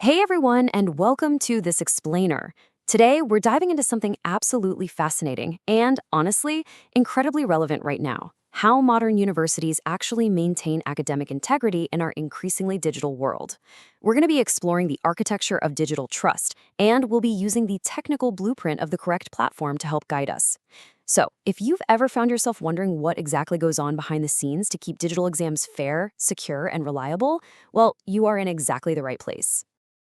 Hey everyone, and welcome to This Explainer. Today, we're diving into something absolutely fascinating and, honestly, incredibly relevant right now: how modern universities actually maintain academic integrity in our increasingly digital world. We're going to be exploring the architecture of digital trust, and we'll be using the technical blueprint of the Qorrect platform to help guide us. So, if you've ever found yourself wondering what exactly goes on behind the scenes to keep digital exams fair, secure, and reliable, well, you are in exactly the right place.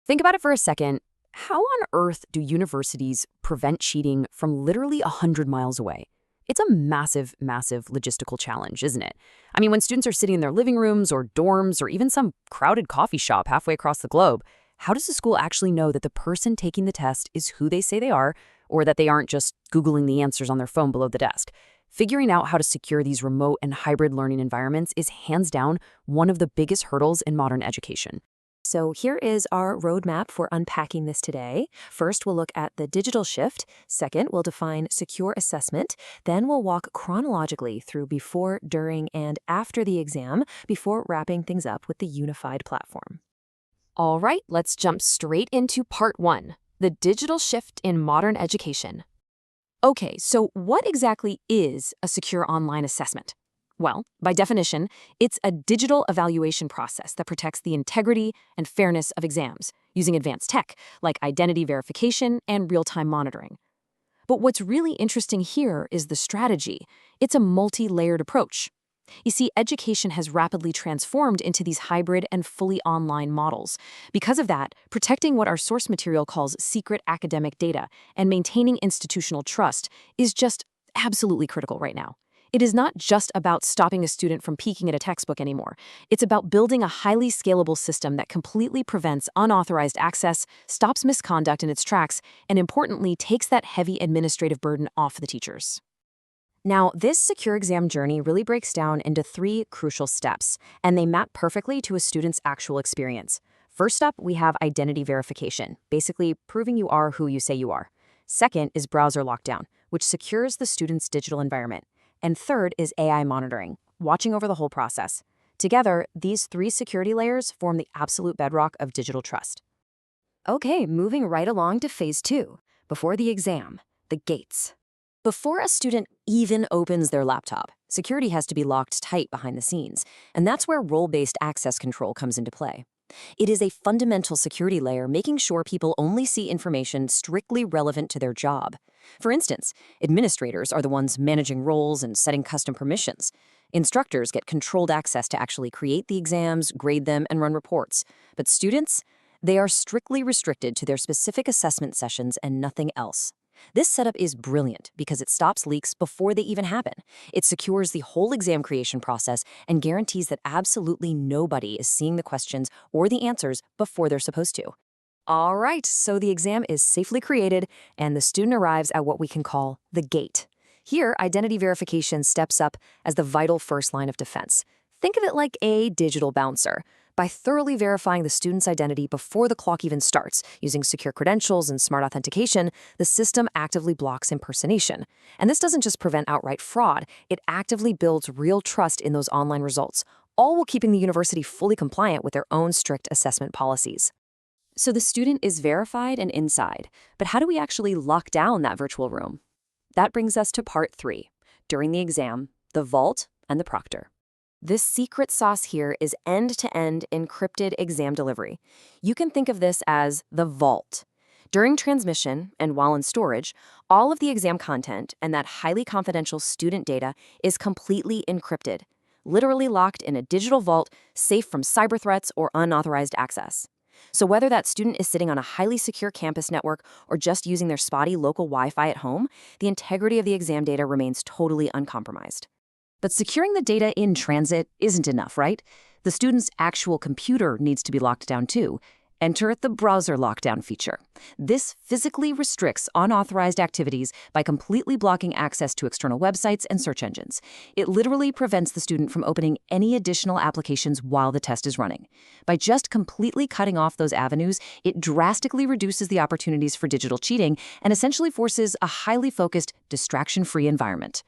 Think about it for a second. How on earth do universities prevent cheating from literally 100 miles away? It's a massive, massive logistical challenge, isn't it? I mean, when students are sitting in their living rooms or dorms or even some crowded coffee shop halfway across the globe, how does the school actually know that the person taking the test is who they say they are, or that they aren't just Googling the answers on their phone below the desk? Figuring out how to secure these remote and hybrid learning environments is hands down one of the biggest hurdles in modern education. So here is our roadmap for unpacking this today. First, we'll look at the digital shift. Second, we'll define secure assessment. Then we'll walk chronologically through before, during, and after the exam before wrapping things up with the unified platform. All right, let's jump straight into part one: the digital shift in modern education. Okay, so what exactly is a secure online assessment? Well, by definition, it's a digital evaluation process that protects the integrity and fairness of exams using advanced tech like identity verification and real-time monitoring. But what's really interesting here is the strategy. It's a multi-layered approach. You see, education has rapidly transformed into these hybrid and fully online models. Because of that, protecting what our source material calls secret academic data and maintaining institutional trust is just absolutely critical right now. It is not just about stopping a student from peeking at a textbook anymore. It's about building a highly scalable system that completely prevents unauthorized access, stops misconduct in its tracks, and importantly, takes that heavy administrative burden off the teachers. Now, this secure exam journey really breaks down into three crucial steps, and they map perfectly to a student's actual experience. First up, we have identity verification, basically proving you are who you say you are. Second is browser lockdown, which secures the student's digital environment. And third is AI monitoring, watching over the whole process. Together, these three security layers form the absolute bedrock of digital trust. Okay, moving right along to phase two, before the exam, the gates. Before a student even opens their laptop, security has to be locked tight behind the scenes, and that's where role-based access control comes into play. It is a fundamental security layer, making sure people only see information strictly relevant to their job. For instance, administrators are the ones managing roles and setting custom permissions. Instructors get controlled access to actually create the exams, grade them, and run reports. But students, they are strictly restricted to their specific assessment sessions and nothing else. This setup is brilliant because it stops leaks before they even happen. It secures the whole exam creation process and guarantees that absolutely nobody is seeing the questions or the answers before they're supposed to. All right, so the exam is safely created and the student arrives at what we can call the gate. Here, identity verification steps up as the vital first line of defense. Think of it like a digital bouncer. By thoroughly verifying the student's identity before the clock even starts, using secure credentials and smart authentication, the system actively blocks impersonation. And this doesn't just prevent outright fraud, it actively builds real trust in those online results, all while keeping the university fully compliant with their own strict assessment policies. So the student is verified and inside, but how do we actually lock down that virtual room? That brings us to part three: during the exam, the vault and the proctor. This secret sauce here is end-to-end encrypted exam delivery. You can think of this as the vault. During transmission and while in storage, all of the exam content and that highly confidential student data is completely encrypted, literally locked in a digital vault, safe from cyber threats or unauthorized access. So whether that student is sitting on a highly secure campus network or just using their spotty local Wi-Fi at home, the integrity of the exam data remains totally uncompromised. But securing the data in transit isn't enough, right? The student's actual computer needs to be locked down too. Enter the browser lockdown feature. This physically restricts unauthorized activities by completely blocking access to external websites and search engines. It literally prevents the student from opening any additional applications while the test is running. By just completely cutting off those avenues, it drastically reduces the opportunities for digital cheating and essentially forces a highly focused, distraction-free environment.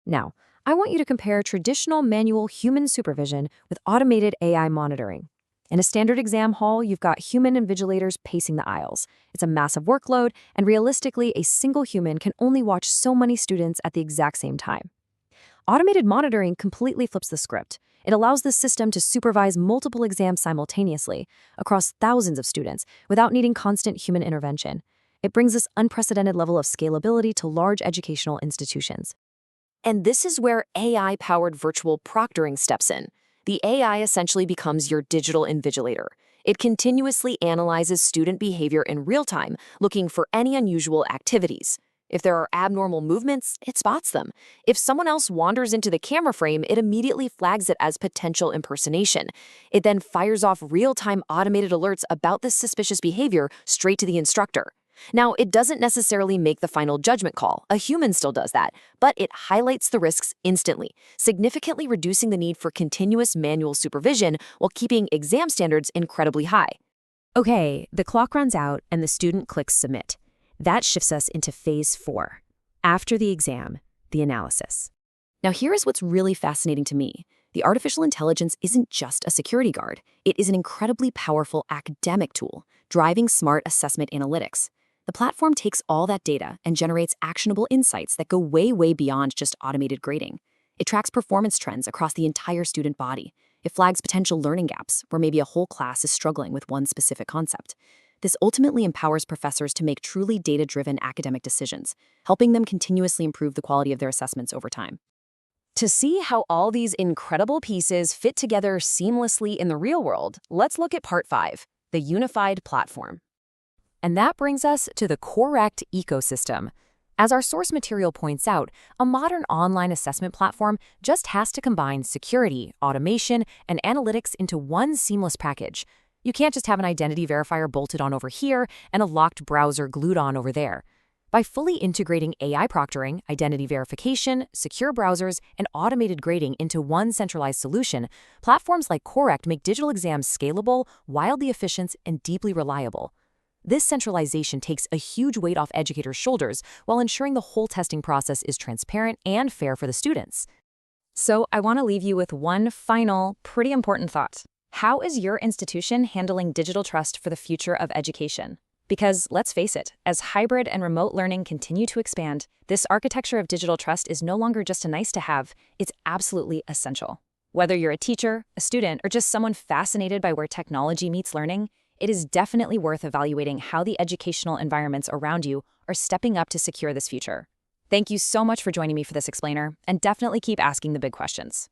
Now, I want you to compare traditional manual human supervision with automated AI monitoring. In a standard exam hall, you've got human invigilators pacing the aisles. It's a massive workload, and realistically, a single human can only watch so many students at the exact same time. Automated monitoring completely flips the script. It allows the system to supervise multiple exams simultaneously across thousands of students without needing constant human intervention. It brings this unprecedented level of scalability to large educational institutions. And this is where AI-powered virtual proctoring steps in. The AI essentially becomes your digital invigilator. It continuously analyzes student behavior in real time, looking for any unusual activities. If there are abnormal movements, it spots them. If someone else wanders into the camera frame, it immediately flags it as potential impersonation. It then fires off real-time automated alerts about this suspicious behavior straight to the instructor. Now, it doesn't necessarily make the final judgment call. A human still does that, but it highlights the risks instantly, significantly reducing the need for continuous manual supervision while keeping exam standards incredibly high. Okay, the clock runs out and the student clicks submit. That shifts us into phase 4. After the exam, the analysis. Now, here is what's really fascinating to me. The artificial intelligence isn't just a security guard. It is an incredibly powerful academic tool, driving smart assessment analytics. The platform takes all that data and generates actionable insights that go way beyond just automated grading. It tracks performance trends across the entire student body. It flags potential learning gaps, where maybe a whole class is struggling with one specific concept. This ultimately empowers professors to make truly data-driven academic decisions, helping them continuously improve the quality of their assessments over time. To see how all these incredible pieces fit together seamlessly in the real world, let's look at Part 5, the unified platform. And that brings us to the Qorrect ecosystem. As our source material points out, a modern online assessment platform just has to combine security, automation, and analytics into one seamless package. You can't just have an identity verifier bolted on over here and a locked browser glued on over there. By fully integrating AI proctoring, identity verification, secure browsers, and automated grading into one centralized solution, platforms like Qorrect make digital exams scalable, wildly efficient, and deeply reliable. This centralization takes a huge weight off educators' shoulders while ensuring the whole testing process is transparent and fair for the students. So I want to leave you with one final, pretty important thought. How is your institution handling digital trust for the future of education? Because let's face it, as hybrid and remote learning continue to expand, this architecture of digital trust is no longer just a nice to have, it's absolutely essential. Whether you're a teacher, a student, or just someone fascinated by where technology meets learning, it is definitely worth evaluating how the educational environments around you are stepping up to secure this future. Thank you so much for joining me for this explainer, and definitely keep asking the big questions.